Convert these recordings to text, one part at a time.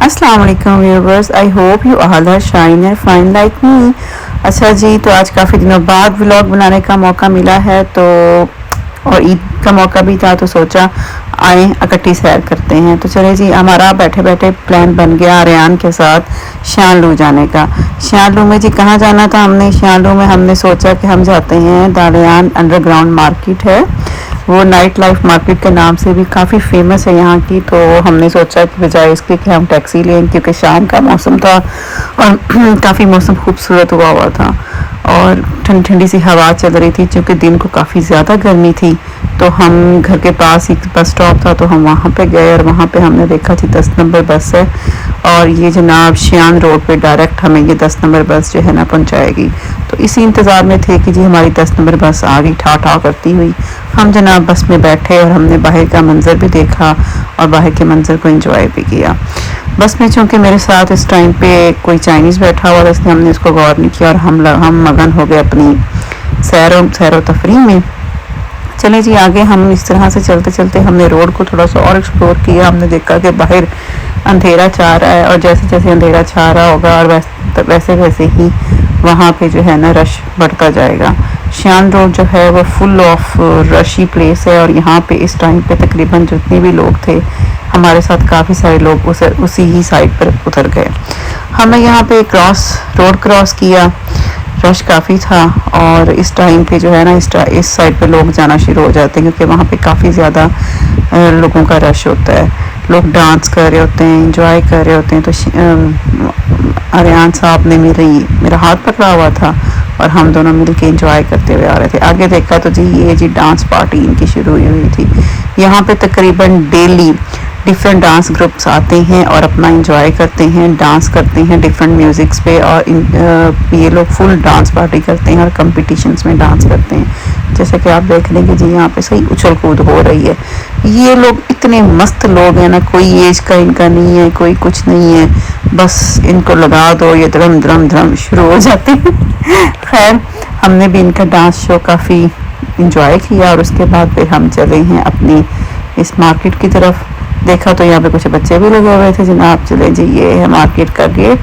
अस्सलाम वालेकुम viewers, I hope you all are shine and fine like me. अच्छा जी, तो आज काफ़ी दिनों बाद व्लॉग बनाने का मौका मिला है, तो और ईद का मौका भी था, तो सोचा आए इकट्ठी सैर करते हैं। तो चले जी, हमारा बैठे बैठे प्लान बन गया रेयान के साथ शानलू जाने का। शानलू में जी कहाँ जाना था हमने? शानलू में हमने सोचा कि हम जाते हैं दालियान अंडरग्राउंड मार्केट है, वो नाइट लाइफ मार्केट के नाम से भी काफ़ी फेमस है यहाँ की। तो हमने सोचा कि बजाय इसके कि हम टैक्सी लें, क्योंकि शाम का मौसम था और काफ़ी मौसम खूबसूरत हुआ था और ठंडी ठंडी सी हवा चल रही थी, क्योंकि दिन को काफ़ी ज़्यादा गर्मी थी। तो हम घर के पास ही बस स्टॉप था, तो हम वहाँ पे गए और वहाँ पे हमने देखा कि 10 नंबर बस है और ये जनाब शियान रोड पे डायरेक्ट हमें ये 10 नंबर बस जो है ना पहुँचाएगी। तो इसी इंतज़ार में थे कि जी हमारी 10 नंबर बस आ गई ठा ठा करती हुई। हम जनाब बस में बैठे और हमने बाहर का मंज़र भी देखा और बाहर के मंज़र को एंजॉय भी किया। बस में चूँकि मेरे साथ इस टाइम पे कोई चाइनीज़ बैठा हुआ था, इसलिए हमने इसको गौर नहीं किया और हम मगन हो गए अपनी सैर व तफरीह में। चले जी आगे, हम इस तरह से चलते चलते हमने रोड को थोड़ा सा और एक्सप्लोर किया। हमने देखा कि बाहर अंधेरा छा रहा है और जैसे जैसे अंधेरा छा रहा होगा और वैसे वैसे ही वहाँ पे जो है ना रश बढ़ता जाएगा। शियान रोड जो है वो फुल ऑफ रशी प्लेस है और यहाँ पे इस टाइम पे तकरीबन जितने भी लोग थे हमारे साथ काफ़ी सारे लोग उसी ही साइड पर उतर गए। हमने यहाँ पे रोड क्रॉस किया, रश काफ़ी था और इस टाइम पे जो है ना इस साइड पे लोग जाना शुरू हो जाते हैं, क्योंकि वहाँ पे काफ़ी ज़्यादा लोगों का रश होता है। लोग डांस कर रहे होते हैं, एंजॉय कर रहे होते हैं। तो आर्यान साहब ने मेरा हाथ पकड़ा हुआ था और हम दोनों मिल के इंजॉय करते हुए आ रहे थे। आगे देखा तो जी ये जी डांस पार्टी इनकी शुरू हुई थी। यहाँ पे तकरीबन डेली डिफरेंट डांस ग्रुप्स आते हैं और अपना इंजॉय करते हैं, डांस करते हैं डिफरेंट म्यूज़िक्स पे और ये लोग फुल डांस पार्टी करते हैं और कंपटीशंस में डांस करते हैं। जैसे कि आप देख लेंगे जी यहाँ पे सही उछल कूद हो रही है। ये लोग इतने मस्त लोग हैं ना, कोई एज का इनका नहीं है, कोई कुछ नहीं है, बस इनको लगा दो ये धर्म धर्म धर्म शुरू हो जाते हैं। खैर हमने भी इनका डांस शो काफ़ी इंजॉय किया और उसके बाद फिर हम चले हैं अपनी इस मार्केट की तरफ। देखा तो यहाँ पे कुछ बच्चे भी लगे हुए थे। जनाब चले जी ये है मार्केट का गेट।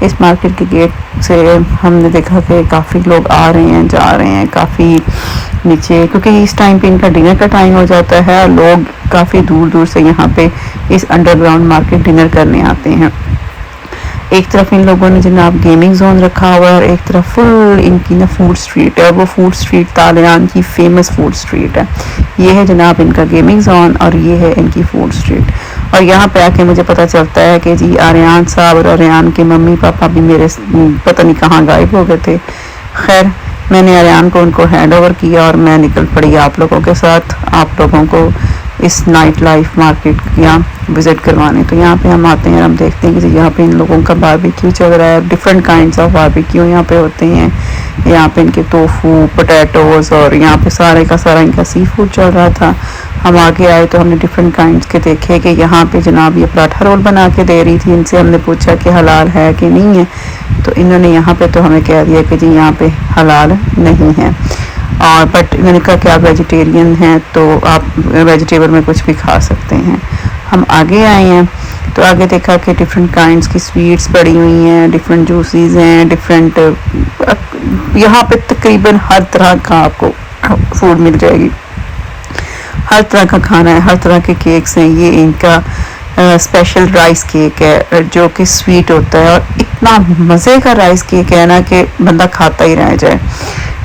इस मार्केट के गेट से हमने देखा कि काफ़ी लोग आ रहे हैं जा रहे हैं काफ़ी नीचे, क्योंकि इस टाइम पे इनका डिनर का टाइम हो जाता है और लोग काफ़ी दूर दूर से यहाँ पे इस अंडरग्राउंड मार्केट डिनर करने आते हैं। एक तरफ इन लोगों ने जनाब गेमिंग जोन रखा हुआ है और एक तरफ फुल इनकी ना फूड स्ट्रीट है। वो फूड स्ट्रीट तालियान की फेमस फूड स्ट्रीट है। ये है जनाब इनका गेमिंग जोन और ये है इनकी फूड स्ट्रीट। और यहाँ पे आके मुझे पता चलता है कि जी आर्यान साहब और आर्यान के मम्मी पापा भी मेरे पता नहीं कहाँ गायब हो गए थे। खैर मैंने आर्यान को उनको हैंड ओवर किया और मैं निकल पड़ी आप लोगों के साथ, आप लोगों को इस नाइट लाइफ मार्केट यहाँ विज़िट करवाने। तो यहाँ पे हम आते हैं और हम देखते हैं कि यहाँ पे इन लोगों का बारबेक्यू चल रहा है। डिफरेंट काइंड्स ऑफ बारबेक्यू यहाँ पे होते हैं। यहाँ पे इनके टोफू, पोटैटोज़ और यहाँ पे सारे का सारा इनका सी फूड चल रहा था। हम आगे आए तो हमने डिफरेंट काइंड्स के देखे कि यहाँ पे जनाब ये पराठा रोल बना के दे रही थी। इनसे हमने पूछा कि हलाल है कि नहीं है, तो इन्होंने यहाँ पे तो हमें कह दिया कि जी यहाँ पे हलाल नहीं है। और बट मैंने कहा कि आप वेजिटेरियन हैं तो आप वेजिटेबल में कुछ भी खा सकते हैं। हम आगे आए हैं तो आगे देखा कि डिफरेंट काइंड्स की स्वीट्स पड़ी हुई हैं, डिफरेंट जूसेस हैं, डिफरेंट यहाँ पे तकरीबन हर तरह का आपको फूड मिल जाएगी। हर तरह का खाना है, हर तरह के केक्स हैं। ये इनका स्पेशल राइस केक है जो कि स्वीट होता है और इतना मज़े का राइस केक है ना कि बंदा खाता ही रह जाए।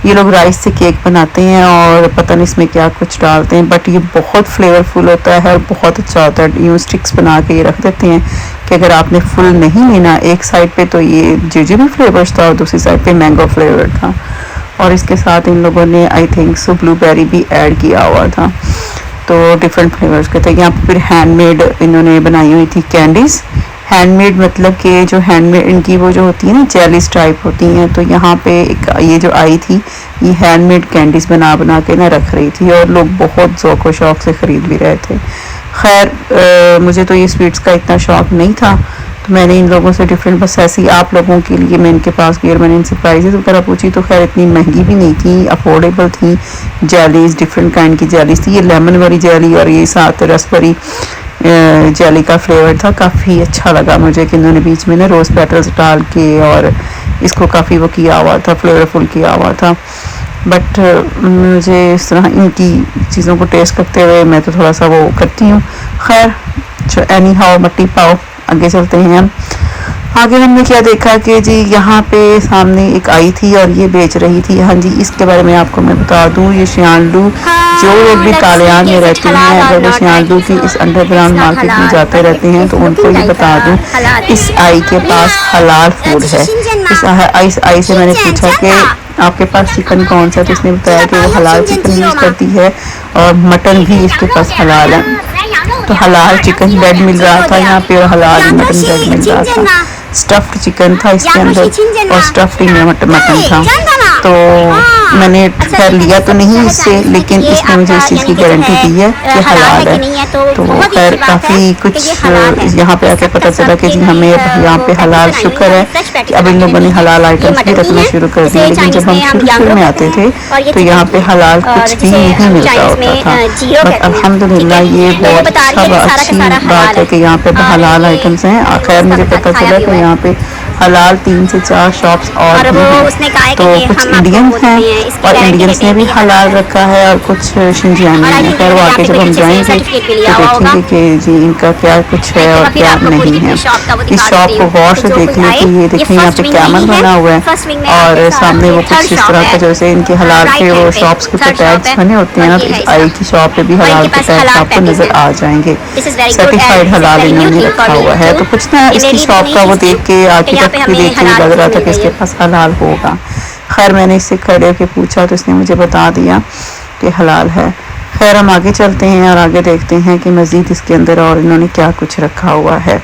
ये लोग राइस से केक बनाते हैं और पता नहीं इसमें क्या कुछ डालते हैं, बट ये बहुत फ्लेवरफुल होता है और बहुत अच्छा होता है। यूँ स्टिक्स बना के ये रख देते हैं कि अगर आपने फुल नहीं लेना, एक साइड पे तो ये जिजबी फ्लेवर्स था और दूसरी साइड पे मैंगो फ्लेवर था और इसके साथ इन लोगों ने आई थिंक सो ब्लूबेरी भी ऐड किया हुआ था। तो डिफरेंट फ्लेवर्स के थे। यहाँ पर फिर हैंडमेड इन्होंने बनाई हुई थी कैंडीज़। हैंडमेड मतलब कि जो हैंडमेड इनकी वो जो होती है ना जेलीज टाइप होती हैं, तो यहाँ पे एक ये जो आई थी ये हैंडमेड कैंडीज़ बना बना के ना रख रही थी और लोग बहुत ज़ौक़ व शौक़ से ख़रीद भी रहे थे। खैर मुझे तो ये स्वीट्स का इतना शौक़ नहीं था, तो मैंने इन लोगों से डिफरेंट बस ऐसे ही आप लोगों के लिए मैं इनके पास गई और मैंने इनसे प्राइजेज़ वगैरह पूछी। तो खैर इतनी महंगी भी नहीं थी, अफोर्डेबल थी। जेलीज़ डिफरेंट काइंड की जेलीज़ थी, ये लेमन वाली जेली और ये साथ रसबेरी जेली का फ्लेवर था, काफ़ी अच्छा लगा मुझे कि इन्होंने बीच में ना रोज़ पेटल्स डाल के और इसको काफ़ी वो किया हुआ था, फ्लेवरफुल किया हुआ था। बट मुझे इस तरह इनकी चीज़ों को टेस्ट करते हुए मैं तो थोड़ा सा वो करती हूँ। खैर एनी हाउ मट्टी पाओ, आगे चलते हैं हम। आगे हमने क्या देखा कि जी यहाँ पे सामने एक आई थी और ये बेच रही थी। हाँ जी, इसके बारे में आपको मैं बता दूँ, ये शियालडू, जो लोग भी कालियान में रहते हैं, अगर वो शियालडू की इस अंडरग्राउंड मार्केट में जाते रहते हैं तो उनको ये बता दूँ, इस आई के पास हलाल फूड है। इस आई से मैंने पूछा कि आपके पास चिकन कौन सा है, तो इसने बताया कि वो हलाल चिकन यूज़ करती है और मटन भी इसके पास हलाल है। तो हलाल चिकन ब्रेड मिल रहा था यहाँ पे और हलाल मटन ब्रेड मिल रहा था। स्टफ्ड चिकन था इसके अंदर और स्टफ्ड मटन था। तो मैंने खैर लिया तो नहीं इससे, लेकिन इसने मुझे इस चीज़ की गारंटी दी है कि हलाल है। तो खैर काफ़ी कुछ यहाँ पे आके पता चला कि जी हमें यहाँ पे हलाल शुक्र है कि अब इन लोगों ने हलाल आइटम्स भी रखना शुरू कर दिए। लेकिन जब हम शुरू में आते थे तो यहाँ पे हलाल कुछ भी नहीं मिलता होता था। बट अल्हम्दुलिल्लाह ये बहुत अच्छी बात है कि यहाँ पे हलाल आइटम्स हैं। खैर मुझे पता चला कि यहाँ पे हलाल 3 से 4 शॉप्स और भी हैं। तो कुछ इंडियन हैं और इंडियंस ने भी हलाल रखा है और कुछ शिंजियानी हैं। खैर वो आके जब हम जाएंगे तो देखेंगे कि जी इनका क्या कुछ है और क्या नहीं है। इस शॉप को गौर से देख लें कि ये देखें यहाँ पे कैमल बना हुआ है और सामने वो कुछ इस तरह का जैसे इनके हलाल के वो शॉप्स के ऊपर टैग्स बने होते हैं ना, तो इस आई की शॉप पे भी हलाल के टैग्स आपको नजर आ जाएंगे। सर्टिफाइड हलाल इन्होंने रखा हुआ है। तो कुछ ना इसकी शॉप का वो देख के आगे तक भी देख के लग रहा था कि इसके पास हलाल होगा। खैर मैंने इससे खड़े होकर पूछा तो इसने मुझे बता दिया कि हलाल है। खैर हम आगे चलते हैं और आगे देखते हैं कि मज़ीद इसके अंदर और इन्होंने क्या कुछ रखा हुआ है।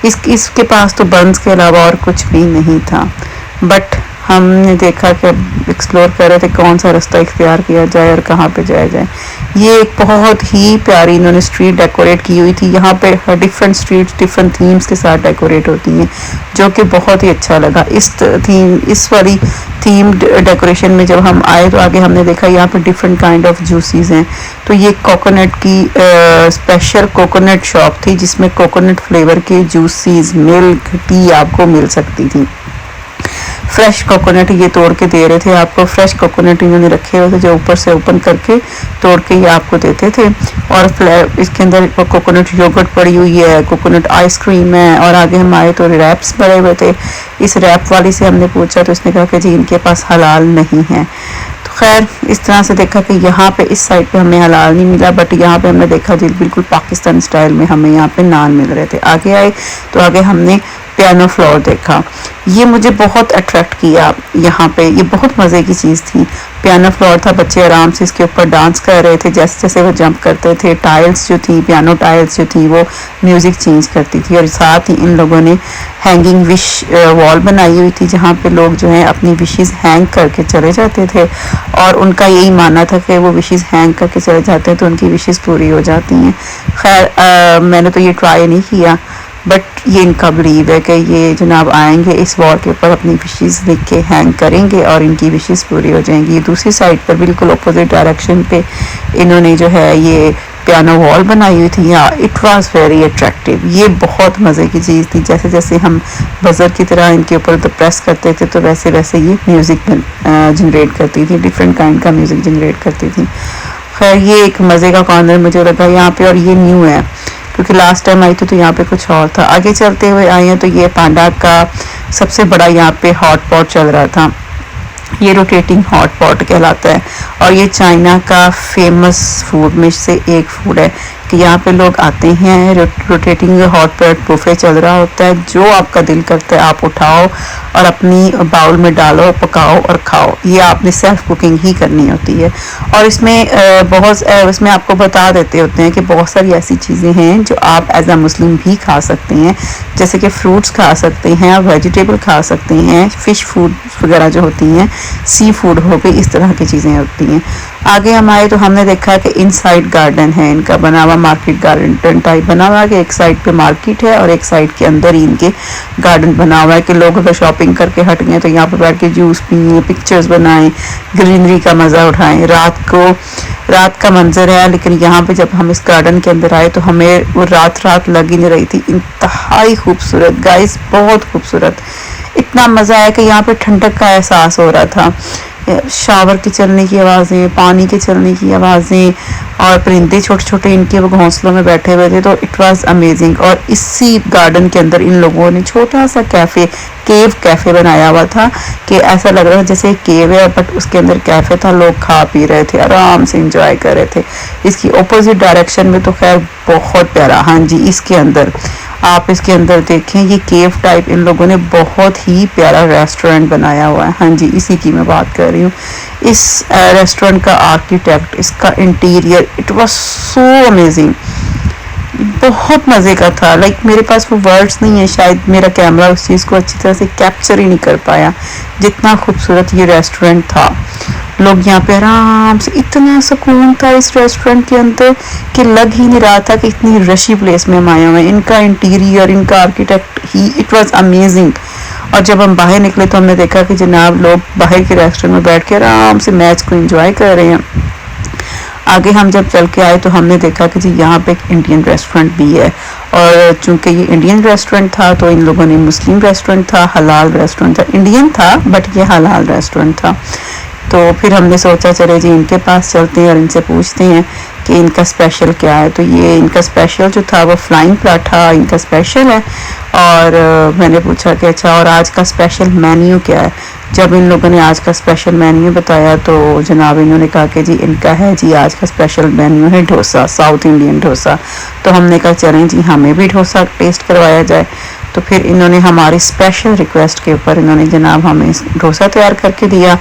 इसके पास तो बंस के अलावा और कुछ भी नहीं था। बट हमने देखा कि एक्सप्लोर कर रहे थे कौन सा रास्ता इख्तियार किया जाए और कहाँ पे जाया जाए। ये एक बहुत ही प्यारी इन्होंने स्ट्रीट डेकोरेट की हुई थी। यहाँ पे डिफरेंट स्ट्रीट्स डिफरेंट थीम्स के साथ डेकोरेट होती हैं, जो कि बहुत ही अच्छा लगा। इस वाली थीम डेकोरेशन में जब हम आए तो आगे हमने देखा यहाँ पे डिफरेंट काइंड ऑफ जूसेस हैं। तो ये कोकोनट की स्पेशल कोकोनट शॉप थी जिसमें कोकोनट फ्लेवर के जूसेस, मिल्क, टी आपको मिल सकती थी। फ्रेश कोकोनट ये तोड़ के दे रहे थे आपको। फ्रेश कोकोनट इन्होंने रखे हुए थे जो ऊपर से ओपन करके तोड़ के ये आपको देते थे। और इसके अंदर कोकोनट योगर्ट पड़ी हुई है, कोकोनट आइसक्रीम है। और आगे हम आए तो रैप्स पड़े हुए थे। इस रैप वाली से हमने पूछा तो इसने कहा कि जी इनके पास हलाल नहीं है। तो खैर इस तरह से देखा कि यहाँ पे इस साइड पे हमें हलाल नहीं मिला, बट यहाँ पे हमने देखा जी बिल्कुल पाकिस्तान स्टाइल में हमें यहाँ पे नान मिल रहे थे। आगे आए तो आगे हमने पियानो फ्लोर देखा। ये मुझे बहुत अट्रैक्ट किया। यहाँ पे ये बहुत मज़े की चीज़ थी। पियानो फ्लोर था, बच्चे आराम से इसके ऊपर डांस कर रहे थे जैसे जैसे वो जंप करते थे। टाइल्स जो थी, पियानो टाइल्स जो थी वो म्यूज़िक चेंज करती थी। और साथ ही इन लोगों ने हैंगिंग विश वॉल बनाई हुई थी जहाँ पे लोग जो हैं अपनी विशेस हैंग करके चले जाते थे और उनका यही मानना था कि वो विशेस हैंग करके चले जाते हैं तो उनकी विशेस पूरी हो जाती हैं। खैर मैंने तो ये ट्राई नहीं किया, बट ये इनका बिलीव है कि ये जनाब आएंगे इस वॉल के ऊपर अपनी विशेस लिख के हैंग करेंगे और इनकी विशेस पूरी हो जाएंगी। दूसरी साइड पर बिल्कुल अपोजिट डायरेक्शन पे इन्होंने जो है ये पियानो वॉल बनाई हुई थी। या इट वाज वेरी अट्रैक्टिव। ये बहुत मज़े की चीज़ थी। जैसे जैसे हम बजर की तरह इनके ऊपर तो प्रेस करते थे तो वैसे वैसे ये म्यूज़िक जनरेट करती थी, डिफरेंट काइंड का म्यूज़िक जनरेट करती थी। खैर ये एक मज़े का कॉर्नर मुझे लगा यहाँ पे, और ये न्यू है क्योंकि लास्ट टाइम आई थी तो यहाँ पे कुछ और था। आगे चलते हुए आए हैं तो ये पांडा का सबसे बड़ा यहाँ पे हॉट पॉट चल रहा था। ये रोटेटिंग हॉट पॉट कहलाता है और ये चाइना का फेमस फूड में से एक फूड है कि यहाँ पे लोग आते हैं, रोटेटिंग हॉट पॉट बुफे चल रहा होता है। जो आपका दिल करता है आप उठाओ और अपनी बाउल में डालो, पकाओ और खाओ। ये आपने सेल्फ कुकिंग ही करनी होती है। और इसमें इसमें आपको बता देते होते हैं कि बहुत सारी ऐसी चीज़ें हैं जो आप एज अ मुस्लिम भी खा सकते हैं, जैसे कि फ्रूट्स खा सकते हैं, वेजिटेबल खा सकते हैं, फ़िश फूड वगैरह जो होती हैं सी फूड हो गई, इस तरह की चीज़ें होती हैं। आगे हम आए तो हमने देखा कि इनसाइड गार्डन है इनका बना हुआ, मार्केट गार्डन टाइप बना हुआ है कि एक साइड पे मार्केट है और एक साइड के अंदर ही इनके गार्डन बना हुआ है कि लोग अगर शॉपिंग करके हट गए तो यहाँ पर बैठ के जूस पिए, पिक्चर्स बनाएं, ग्रीनरी का मज़ा उठाएं। रात का मंजर है, लेकिन यहाँ पे जब हम इस गार्डन के अंदर आए तो हमें वो रात लग ही नहीं रही थी। इंतहाई खूबसूरत गाइस, बहुत खूबसूरत। इतना मज़ा आया कि यहाँ पे ठंडक का एहसास हो रहा था। शावर के चलने की आवाज़ें, पानी के चलने की आवाज़ें और परिंदे छोटे छोटे इनके वो घोंसलों में बैठे हुए थे, तो इट वाज अमेजिंग। और इसी गार्डन के अंदर इन लोगों ने छोटा सा केव कैफ़े बनाया हुआ था कि ऐसा लग रहा था जैसे एक केव है बट उसके अंदर कैफ़े था, लोग खा पी रहे थे, आराम से इंजॉय कर रहे थे। इसकी ऑपोजिट डायरेक्शन में तो खैर बहुत प्यारा, हाँ जी, इसके अंदर आप इसके अंदर देखें, ये केव टाइप इन लोगों ने बहुत ही प्यारा रेस्टोरेंट बनाया हुआ है। हाँ जी, इसी की मैं बात कर रही हूँ। इस रेस्टोरेंट का आर्किटेक्ट, इसका interior, it was so amazing, बहुत मज़े का था। लाइक मेरे पास वो वर्ड्स नहीं है, शायद मेरा कैमरा उस चीज़ को अच्छी तरह से कैप्चर ही नहीं कर पाया, जितना खूबसूरत ये रेस्टोरेंट था। लोग यहाँ पे आराम से, इतना सुकून था इस रेस्टोरेंट के अंदर कि लग ही नहीं रहा था कि इतनी रशी प्लेस में हम आए हुए हैं। इनका इंटीरियर, इनका architect he, it was amazing. और जब हम बाहर निकले तो हमने देखा कि जनाब लोग बाहर के रेस्टोरेंट में बैठ के आराम से मैच को एंजॉय कर रहे हैं। आगे हम जब चल के आए तो हमने देखा कि जी यहाँ पे एक इंडियन रेस्टोरेंट भी है, और चूंकि ये इंडियन रेस्टोरेंट था तो इन लोगों ने मुस्लिम रेस्टोरेंट था, हलाल रेस्टोरेंट था, इंडियन था बट ये हलाल रेस्टोरेंट था। तो फिर हमने सोचा चले जी इनके पास चलते हैं और इनसे पूछते हैं कि इनका स्पेशल क्या है। तो ये इनका स्पेशल जो था वो फ्लाइंग पराठा इनका स्पेशल है। और मैंने पूछा कि अच्छा और आज का स्पेशल मेन्यू क्या है। जब इन लोगों ने आज का स्पेशल मेन्यू बताया तो जनाब इन्होंने कहा कि जी इनका है जी आज का स्पेशल मेन्यू है डोसा, साउथ इंडियन डोसा। तो हमने कहा चलें जी हमें भी डोसा टेस्ट करवाया जाए। तो फिर इन्होंने हमारी स्पेशल रिक्वेस्ट के ऊपर इन्होंने जनाब हमें डोसा तैयार करके दिया।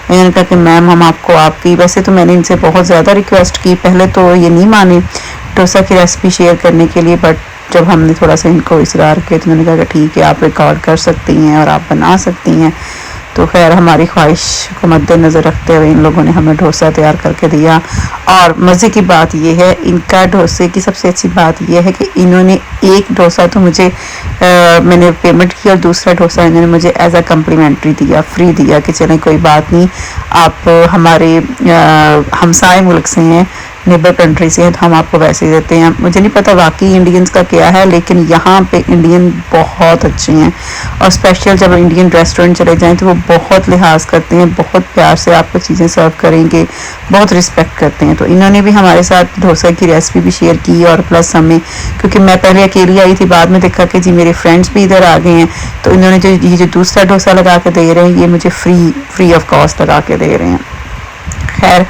इन्होंने कहा कि मैम हम आपको आपकी, वैसे तो मैंने इनसे बहुत ज़्यादा रिक्वेस्ट की, पहले तो ये नहीं माने डोसा की रेसिपी शेयर करने के लिए, बट जब हमने थोड़ा सा इनको इसरार किया तो उन्होंने कहा कि ठीक है आप रिकॉर्ड कर सकती हैं और आप बना सकती हैं। तो खैर हमारी ख्वाहिश को मद्देनज़र रखते हुए इन लोगों ने हमें डोसा तैयार करके दिया। और मज़े की बात यह है, इनका डोसे की सबसे अच्छी बात यह है कि इन्होंने एक डोसा तो मुझे मैंने पेमेंट किया और दूसरा डोसा इन्होंने मुझे एज अ कम्प्लीमेंट्री दिया, फ्री दिया कि चलें कोई बात नहीं, आप हमारे हमसाए मुल्क से हैं, नेबर कंट्री से हैं, तो हम आपको वैसे ही देते हैं। मुझे नहीं पता वाकई इंडियंस का क्या है, लेकिन यहाँ पे इंडियन बहुत अच्छे हैं। और स्पेशल जब इंडियन रेस्टोरेंट चले जाएं तो वो बहुत लिहाज करते हैं, बहुत प्यार से आपको चीज़ें सर्व करेंगे, बहुत रिस्पेक्ट करते हैं। तो इन्होंने भी हमारे साथ डोसा की रेसिपी भी शेयर की और प्लस हमें, क्योंकि मैं पहले अकेली आई थी, बाद में देखा कि जी मेरे फ्रेंड्स भी इधर आ गए हैं, तो इन्होंने जो दूसरा डोसा लगा के दे रहे हैं ये मुझे फ्री ऑफ कॉस्ट लगा के दे रहे हैं। खैर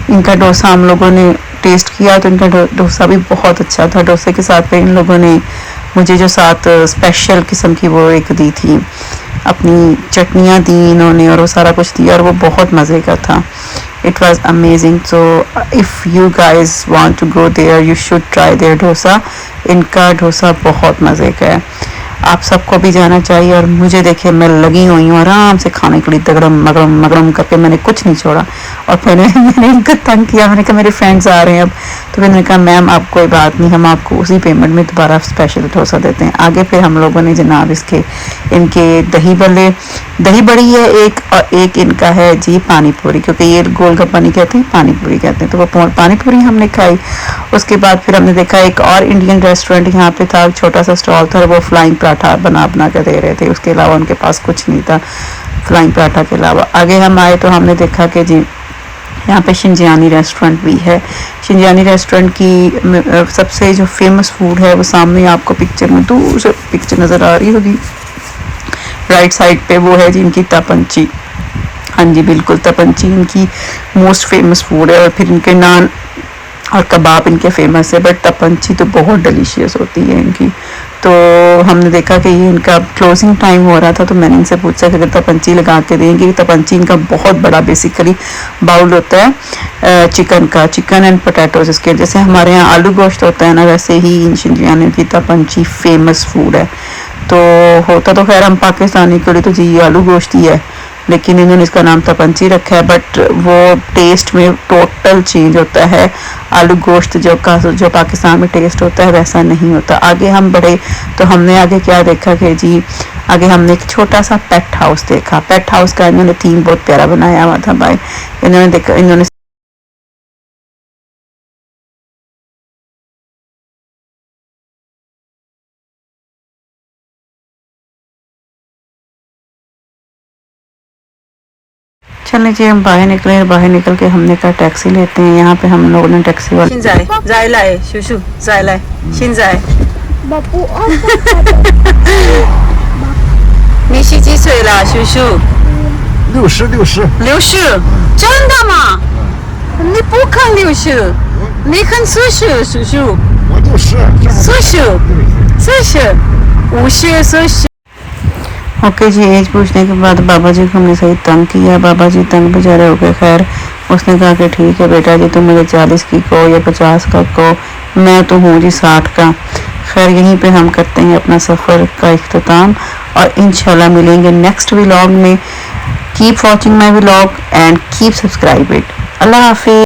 इनका डोसा हम लोगों ने टेस्ट किया तो इनका डोसा भी बहुत अच्छा था। डोसे के साथ पे इन लोगों ने मुझे जो साथ स्पेशल किस्म की वो एक दी थी, अपनी चटनियाँ दी इन्होंने और वो सारा कुछ दिया और वो बहुत मज़े का था। It was amazing. So if you guys want to go there you should try their dosa. इनका डोसा बहुत मज़े का है, आप सबको भी जाना चाहिए। और मुझे देखिए मैं लगी हुई हूँ आराम से खाने के लिए, तगड़म मगड़म मगड़म करके मैंने कुछ नहीं छोड़ा। और फिर मैंने इनको तंग किया, मैंने कहा मेरे फ्रेंड्स आ रहे हैं अब, तो मैंने कहा मैम आप कोई बात नहीं, हम आपको उसी पेमेंट में दोबारा स्पेशल डोसा देते हैं। आगे फिर हम लोगों ने जनाब इनके दही बड़ी है एक, और एक इनका है जी पानी पूरी, क्योंकि ये गोलगप्पा नहीं कहते हैं पानी पूरी कहते हैं, तो वो पानी पूरी हमने खाई। उसके बाद फिर हमने देखा एक और इंडियन रेस्टोरेंट यहाँ पे था, छोटा सा स्टॉल था, वो फ्लाइंग पराठा बना के दे रहे थे, उसके अलावा उनके पास कुछ नहीं था फ्लाइंग पराठा के अलावा। आगे हम आए तो हमने देखा कि जी यहाँ पे शिंजियानी रेस्टोरेंट भी है। शिंजियानी रेस्टोरेंट की सबसे जो फेमस फूड है वो सामने आपको पिक्चर में दूर से पिक्चर नज़र आ रही होगी, राइट साइड पे, वो है जी इनकी तपंची। हाँ जी बिल्कुल, तपंची इनकी मोस्ट फेमस फूड है। और फिर इनके नान और कबाब इनके फेमस है, बट तपंची तो बहुत डिलीशियस होती है इनकी। तो हमने देखा कि ये इनका क्लोजिंग टाइम हो रहा था, तो मैंने इनसे पूछा कि अगर तपंची लगा के देंगे। तपंची इनका बहुत बड़ा बेसिकली बाउल होता है चिकन एंड पोटैटोज, इसके जैसे हमारे यहाँ आलू गोश्त होता है ना, वैसे ही इन शिंजियानी की तपंची फेमस फूड है। तो होता तो खैर हम पाकिस्तानी के लिए तो जी आलू गोश्त ही है, लेकिन इन्होंने इसका नाम तपंची रखा है, बट वो टेस्ट में टोटल चेंज होता है। आलू गोश्त जो पाकिस्तान में टेस्ट होता है वैसा नहीं होता। आगे हम बढ़े तो हमने आगे क्या देखा कि जी आगे हमने एक छोटा सा पेट हाउस देखा। पेट हाउस का इन्होंने थीम बहुत प्यारा बनाया हुआ था भाई। इन्होंने चलिए जी हम बाहर निकले। बाहर निकल के हमने कहा टैक्सी लेते हैं। यहाँ पे हम लोगों ने टैक्सी वाले शुशु Bapu你几岁了，叔叔60， ？60，真的吗？你不看60，你看40，叔叔，我就是40，50，40。ओके जी, एज पूछने के बाद बाबा जी को हमने सही तंग किया। बाबा जी तंग बेचारे हो गए। खैर उसने कहा कि ठीक है बेटा जी, तुम मुझे 40 की कहो या 50 का कहो, मैं तो हूँ जी 60 का। खैर यहीं पे हम करते हैं अपना सफ़र का इख्तिताम और इंशाल्लाह मिलेंगे नेक्स्ट व्लॉग में। Keep watching my vlog and keep subscribe it. अल्लाह हाफिज़।